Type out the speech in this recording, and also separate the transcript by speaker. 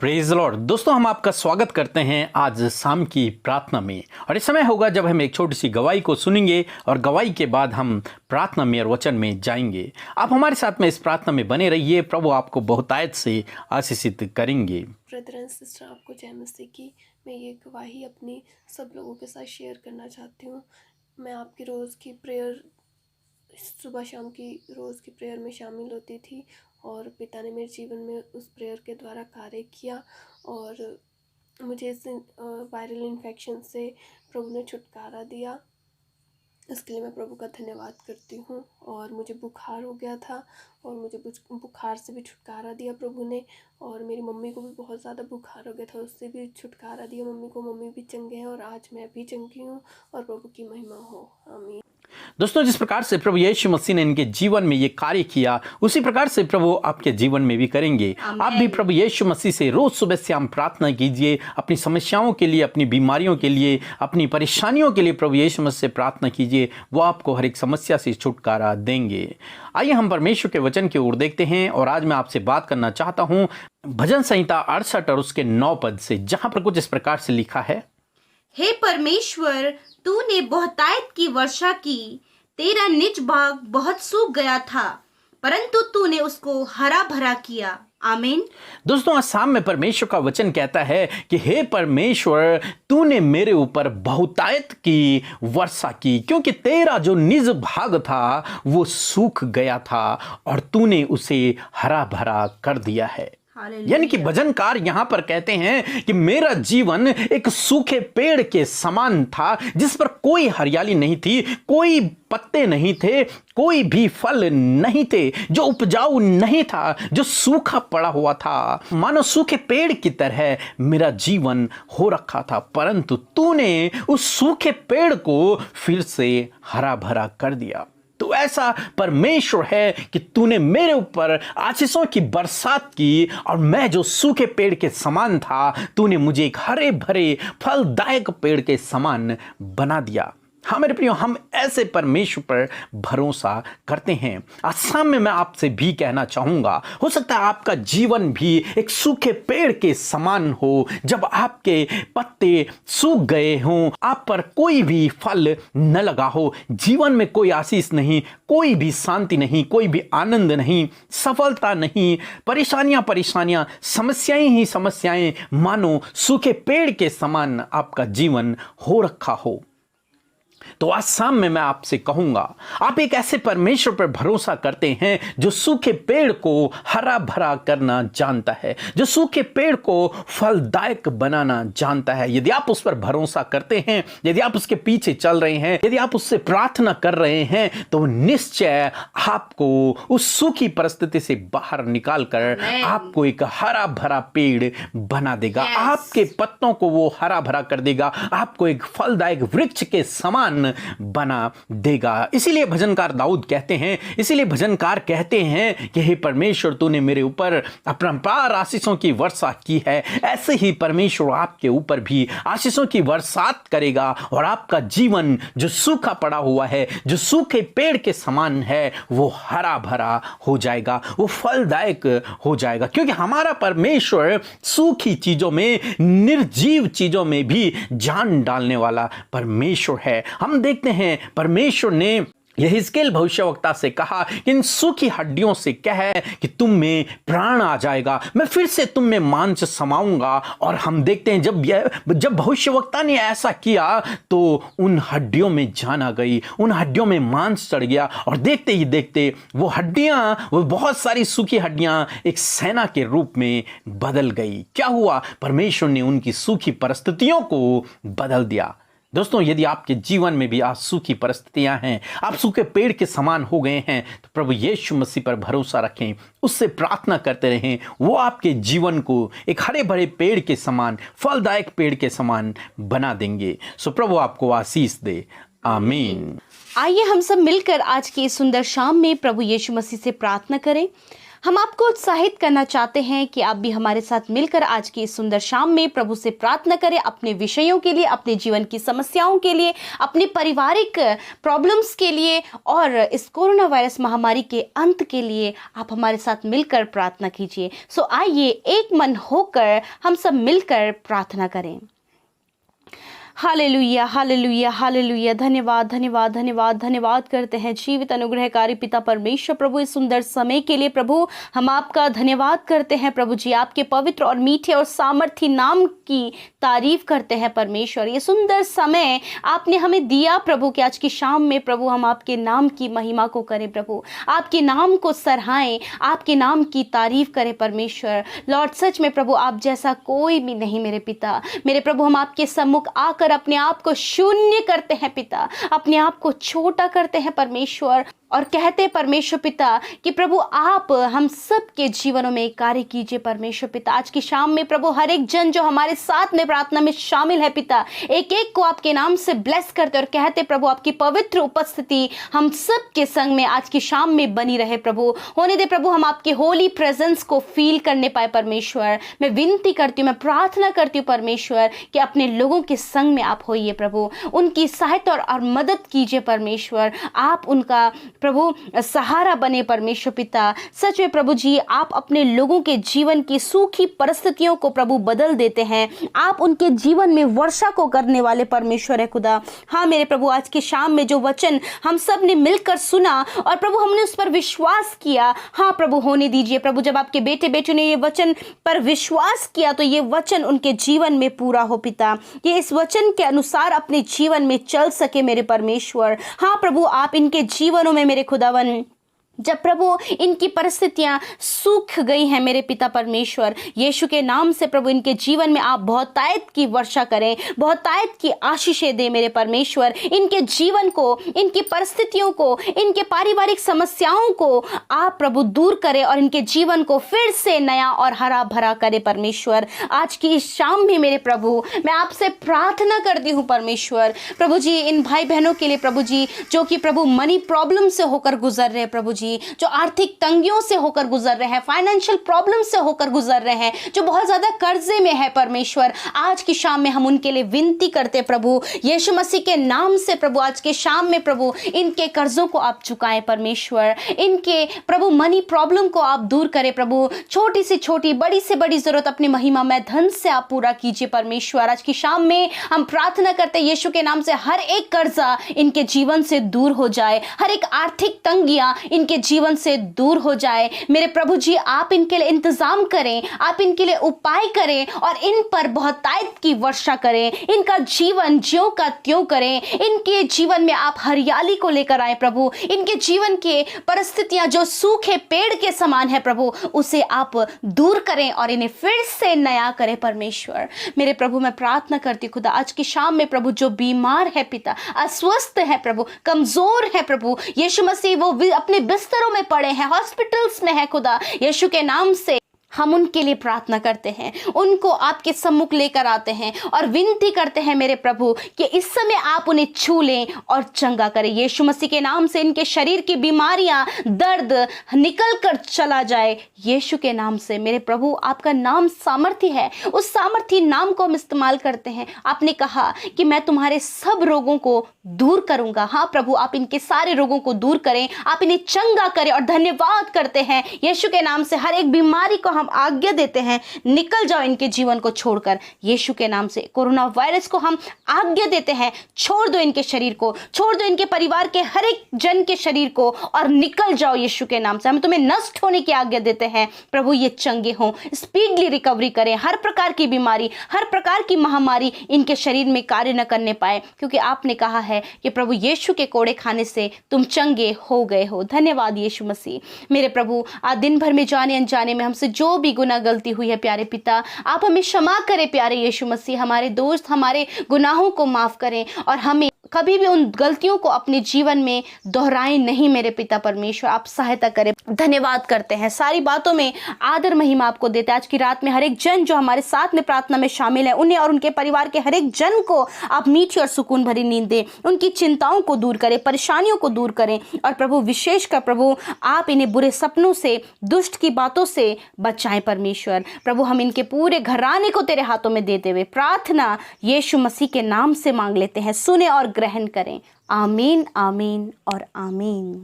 Speaker 1: Praise Lord. दोस्तों, हम आपका स्वागत करते हैं आज शाम की प्रार्थना में। और इस समय होगा जब हम एक छोटी सी गवाही को सुनेंगे और गवाही के बाद हम प्रार्थना में और वचन में जाएंगे। आप हमारे साथ में इस प्रार्थना में बने रहिए। प्रभु आपको बहुतायत से आशीषित करेंगे।
Speaker 2: ब्रदर एंड सिस्टर, आपको जय मसीह की। मैं ये गवाही अपनी सब लोगों के साथ शेयर करना चाहती हूँ। मैं आपकी रोज़ की प्रेयर, सुबह शाम की रोज़ की प्रेयर में शामिल होती थी और पिता ने मेरे जीवन में उस प्रेयर के द्वारा कार्य किया और मुझे इस वायरल इन्फेक्शन से प्रभु ने छुटकारा दिया। इसके लिए मैं प्रभु का धन्यवाद करती हूँ। और मुझे बुखार हो गया था और मुझे बुखार से भी छुटकारा दिया प्रभु ने। और मेरी मम्मी को भी बहुत ज़्यादा बुखार हो गया था, उससे भी छुटकारा दिया मम्मी को। मम्मी भी चंगे हैं और आज मैं भी चंगी हूँ और प्रभु की महिमा हो। आमीन।
Speaker 1: दोस्तों, जिस प्रकार से प्रभु यीशु मसीह ने इनके जीवन में ये कार्य किया, उसी प्रकार से प्रभु आपके जीवन में भी करेंगे। आप भी प्रभु यीशु मसीह से रोज सुबह शाम प्रार्थना कीजिए। अपनी समस्याओं के लिए, अपनी बीमारियों के लिए, अपनी परेशानियों के लिए प्रभु यीशु मसीह से प्रार्थना कीजिए। वो आपको हर एक समस्या से छुटकारा देंगे। आइए हम परमेश्वर के वचन की ओर देखते हैं। और आज मैं आपसे बात करना चाहता हूँ भजन संहिता 68 और उसके 9 पद से, जहां पर कुछ इस प्रकार से लिखा है।
Speaker 3: हे परमेश्वर, तूने बहुतायत की वर्षा की। तेरा निज भाग बहुत सूख गया था, परंतु तूने उसको हरा भरा किया। आमीन।
Speaker 1: दोस्तों, आज शाम में परमेश्वर का वचन कहता है कि हे परमेश्वर, तूने मेरे ऊपर बहुतायत की वर्षा की, क्योंकि तेरा जो निज भाग था वो सूख गया था और तूने उसे हरा भरा कर दिया है। यानी कि भजनकार यहां पर कहते हैं कि मेरा जीवन एक सूखे पेड़ के समान था, जिस पर कोई हरियाली नहीं थी, कोई पत्ते नहीं थे, कोई भी फल नहीं थे, जो उपजाऊ नहीं था, जो सूखा पड़ा हुआ था। मानो सूखे पेड़ की तरह मेरा जीवन हो रखा था, परंतु तूने उस सूखे पेड़ को फिर से हरा भरा कर दिया। तो ऐसा परमेश्वर है कि तूने मेरे ऊपर आशीषों की बरसात की और मैं जो सूखे पेड़ के समान था, तूने मुझे एक हरे भरे फलदायक पेड़ के समान बना दिया। हाँ मेरे प्रियो, हम ऐसे परमेश्वर पर भरोसा करते हैं। आज शाम में मैं आपसे भी कहना चाहूंगा, हो सकता है आपका जीवन भी एक सूखे पेड़ के समान हो, जब आपके पत्ते सूख गए हों, आप पर कोई भी फल न लगा हो, जीवन में कोई आशीष नहीं, कोई भी शांति नहीं, कोई भी आनंद नहीं, सफलता नहीं, परेशानियां, समस्याएं ही समस्याएं, मानो सूखे पेड़ के समान आपका जीवन हो रखा हो। तो आज शाम में मैं आपसे कहूंगा, आप एक ऐसे परमेश्वर पर भरोसा करते हैं जो सूखे पेड़ को हरा भरा करना जानता है, जो सूखे पेड़ को फलदायक बनाना जानता है। यदि आप उस पर भरोसा करते हैं, यदि आप उसके पीछे चल रहे हैं, यदि आप उससे प्रार्थना कर रहे हैं, तो निश्चय आपको उस सूखी परिस्थिति से बाहर निकालकर आपको एक हरा भरा पेड़ बना देगा। आपके पत्तों को वो हरा भरा कर देगा, आपको एक फलदायक वृक्ष के समान बना देगा। इसीलिए भजनकार दाऊद कहते हैं, इसीलिए भजनकार कहते हैं कि हे परमेश्वर, तूने मेरे ऊपर अपरंपार आशीषों की वर्षा की है। ऐसे ही परमेश्वर आपके ऊपर भी आशीषों की बरसात करेगा और आपका जीवन जो सूखा पड़ा हुआ है, जो सूखे पेड़ के समान है, वो हरा भरा हो जाएगा, वो फलदायक हो जाएगा। क्योंकि हमारा परमेश्वर सूखी चीजों में, निर्जीव चीजों में भी जान डालने वाला परमेश्वर है। हम देखते हैं परमेश्वर ने यहेजकेल भविष्यवक्ता से कहा, इन सूखी हड्डियों से कह कि तुम में प्राण आ जाएगा, मैं फिर से तुम में मांस समाऊंगा। और हम देखते हैं जब भविष्यवक्ता ने ऐसा किया तो उन हड्डियों में जान आ गई, उन हड्डियों में मांस चढ़ गया और देखते ही देखते वो हड्डियां, वो बहुत सारी सूखी हड्डियां एक सेना के रूप में बदल गई। क्या हुआ? परमेश्वर ने उनकी सूखी परिस्थितियों को बदल दिया। दोस्तों, यदि आपके जीवन में भी आज सूखी परिस्थितियां हैं, आप सूखे पेड़ के समान हो गए हैं, तो प्रभु यीशु मसीह पर भरोसा रखें, उससे प्रार्थना करते रहें। वो आपके जीवन को एक हरे भरे पेड़ के समान, फलदायक पेड़ के समान बना देंगे। सो प्रभु आपको आशीष दे। आमीन।
Speaker 3: आइए हम सब मिलकर आज की इस सुंदर शाम में प्रभु यीशु मसीह से प्रार्थना करें। हम आपको उत्साहित करना चाहते हैं कि आप भी हमारे साथ मिलकर आज की इस सुंदर शाम में प्रभु से प्रार्थना करें अपने विषयों के लिए, अपने जीवन की समस्याओं के लिए, अपने पारिवारिक प्रॉब्लम्स के लिए और इस कोरोना वायरस महामारी के अंत के लिए आप हमारे साथ मिलकर प्रार्थना कीजिए। सो आइए एक मन होकर हम सब मिलकर प्रार्थना करें। Hallelujah, hallelujah, hallelujah. धन्यवाद, धन्यवाद, धन्यवाद, धन्यवाद करते हैं जीवित अनुग्रहकारी पिता परमेश्वर प्रभु इस सुंदर समय के लिए। प्रभु हम आपका धन्यवाद करते हैं प्रभु जी, आपके पवित्र और मीठे और सामर्थी नाम की तारीफ करते हैं परमेश्वर। ये सुंदर समय आपने हमें दिया प्रभु कि आज की शाम में प्रभु हम आपके नाम की महिमा को करें प्रभु, आपके नाम को सराहें, आपके नाम की तारीफ करें परमेश्वर। लॉर्ड सच में प्रभु आप जैसा कोई भी नहीं मेरे पिता। मेरे प्रभु हम आपके सम्मुख आकर अपने आप को शून्य करते हैं पिता, अपने आप को छोटा करते हैं परमेश्वर और कहते हैं परमेश्वर पिता कि प्रभु आप हम सब के जीवनों में एक कार्य कीजिए परमेश्वर पिता। आज की शाम में प्रभु हर एक जन जो हमारे साथ में प्रार्थना में शामिल है पिता, एक एक को आपके नाम से ब्लेस करते और कहते प्रभु आपकी पवित्र उपस्थिति हम सब के संग में आज की शाम में बनी रहे प्रभु। होने दे प्रभु हम आपके होली प्रेजेंस को फील करने पाए परमेश्वर। मैं विनती करती हूँ, मैं प्रार्थना करती हूँ परमेश्वर कि अपने लोगों के संग में आप होइए प्रभु, उनकी सहायता और मदद कीजिए परमेश्वर। आप उनका प्रभु सहारा बने परमेश्वर पिता। सच में प्रभु जी आप अपने लोगों के जीवन की सूखी परिस्थितियों को प्रभु बदल देते हैं, आप उनके जीवन में वर्षा को करने वाले परमेश्वर है खुदा। हाँ मेरे प्रभु आज की शाम में जो वचन हम सब ने मिलकर सुना और प्रभु हमने उस पर विश्वास किया, हाँ प्रभु होने दीजिए प्रभु जब आपके बेटे बेटी ने ये वचन पर विश्वास किया तो ये वचन उनके जीवन में पूरा हो पिता, ये इस वचन के अनुसार अपने जीवन में चल सके मेरे परमेश्वर। हाँ प्रभु आप इनके जीवनों में मेरे खुदावन जब प्रभु इनकी परिस्थितियां सूख गई हैं मेरे पिता परमेश्वर, यीशु के नाम से प्रभु इनके जीवन में आप बहुतायत की वर्षा करें, बहुतायत की आशीषें दे मेरे परमेश्वर। इनके जीवन को, इनकी परिस्थितियों को, इनके पारिवारिक समस्याओं को आप प्रभु दूर करें और इनके जीवन को फिर से नया और हरा भरा करे परमेश्वर। आज की इस शाम में मेरे प्रभु मैं आपसे प्रार्थना करती हूँ परमेश्वर प्रभु जी इन भाई बहनों के लिए प्रभु जी जो कि प्रभु मनी प्रॉब्लम से होकर गुजर रहे हैं प्रभु जी, जो आर्थिक तंगियों से होकर गुजर रहे हैं, फाइनेंशियल प्रॉब्लम से होकर गुजर रहे हैं, जो बहुत ज्यादा कर्जे में है परमेश्वर। आज की शाम में हम उनके लिए विनती करते प्रभु यीशु मसीह के नाम से प्रभु आज के शाम में प्रभु इनके कर्जों को आप चुकाएं परमेश्वर, इनके प्रभु मनी प्रॉब्लम को आप दूर करें प्रभु। छोटी से छोटी, बड़ी से बड़ी जरूरत अपनी महिमा में धन से आप पूरा कीजिए परमेश्वर। आज की शाम में हम प्रार्थना करते हैं यीशु के नाम से हर एक कर्जा इनके जीवन से दूर हो जाए, हर एक आर्थिक तंगियां इनके जीवन से दूर हो जाए मेरे प्रभु जी। आप इनके लिए इंतजाम करें, आप इनके लिए उपाय करें और इन पर बहुतायत की वर्षा करें, इनका जीवन ज्यों का त्यों करें, इनके जीवन में आप हरियाली को लेकर आए प्रभु। इनके जीवन के परिस्थितियां जो सूखे पेड़ के समान है प्रभु उसे आप दूर करें और इन्हें फिर से नया करें परमेश्वर। मेरे प्रभु मैं प्रार्थना करती खुदा आज की शाम में प्रभु जो बीमार है पिता, अस्वस्थ है प्रभु, कमजोर है प्रभु यीशु मसीह, वो अपने बिस्तरों में पड़े हैं, हॉस्पिटल्स में है खुदा, यीशु के नाम से हम उनके लिए प्रार्थना करते हैं, उनको आपके सम्मुख लेकर आते हैं और विनती करते हैं मेरे प्रभु कि इस समय आप उन्हें छू लें और चंगा करें यीशु मसीह के नाम से। इनके शरीर की बीमारियां, दर्द निकल कर चला जाए यीशु के नाम से। मेरे प्रभु आपका नाम सामर्थी है, उस सामर्थी नाम को हम इस्तेमाल करते हैं। आपने कहा कि मैं तुम्हारे सब रोगों को दूर करूंगा। हाँ प्रभु आप इनके सारे रोगों को दूर करें, आप इन्हें चंगा करें और धन्यवाद करते हैं यीशु के नाम से। हर एक बीमारी को हम आज्ञा देते हैं निकल जाओ इनके जीवन को छोड़कर यीशु के नाम से। कोरोना वायरस को हम आज्ञा देते हैं छोड़ दो इनके शरीर को, छोड़ दो इनके परिवार के हर एक जन के शरीर को और निकल जाओ यीशु के नाम से। हम तुम्हें नष्ट होने की आज्ञा देते हैं प्रभु, ये चंगे हों, स्पीडली रिकवरी करें, हर प्रकार की बीमारी, हर प्रकार की महामारी इनके शरीर में कार्य न करने पाए, क्योंकि आपने कहा है कि प्रभु यीशु के कोड़े खाने से तुम चंगे हो गए हो। धन्यवाद यीशु मसीह। मेरे प्रभु आज दिन भर में जाने अनजाने में हमसे जो भी गुनाह गलती हुई है प्यारे पिता आप हमें क्षमा करें प्यारे यीशु मसीह। हमारे दोस्त हमारे गुनाहों को माफ करें और हमें कभी भी उन गलतियों को अपने जीवन में दोहराएं नहीं। मेरे पिता परमेश्वर, आप सहायता करें। धन्यवाद करते हैं, सारी बातों में आदर महिमा आपको देते हैं। आज की रात में हर एक जन जो हमारे साथ में प्रार्थना में शामिल है, उन्हें और उनके परिवार के हर एक जन को आप मीठी और सुकून भरी नींद दें, उनकी चिंताओं को दूर करें, परेशानियों को दूर करें। और प्रभु विशेषकर प्रभु आप इन्हें बुरे सपनों से, दुष्ट की बातों से बचाएं परमेश्वर। प्रभु हम इनके पूरे घराने को तेरे हाथों में देते हुए प्रार्थना यीशु मसीह के नाम से मांग लेते हैं। सुने और ग्रहण करें। आमीन, आमीन और आमीन।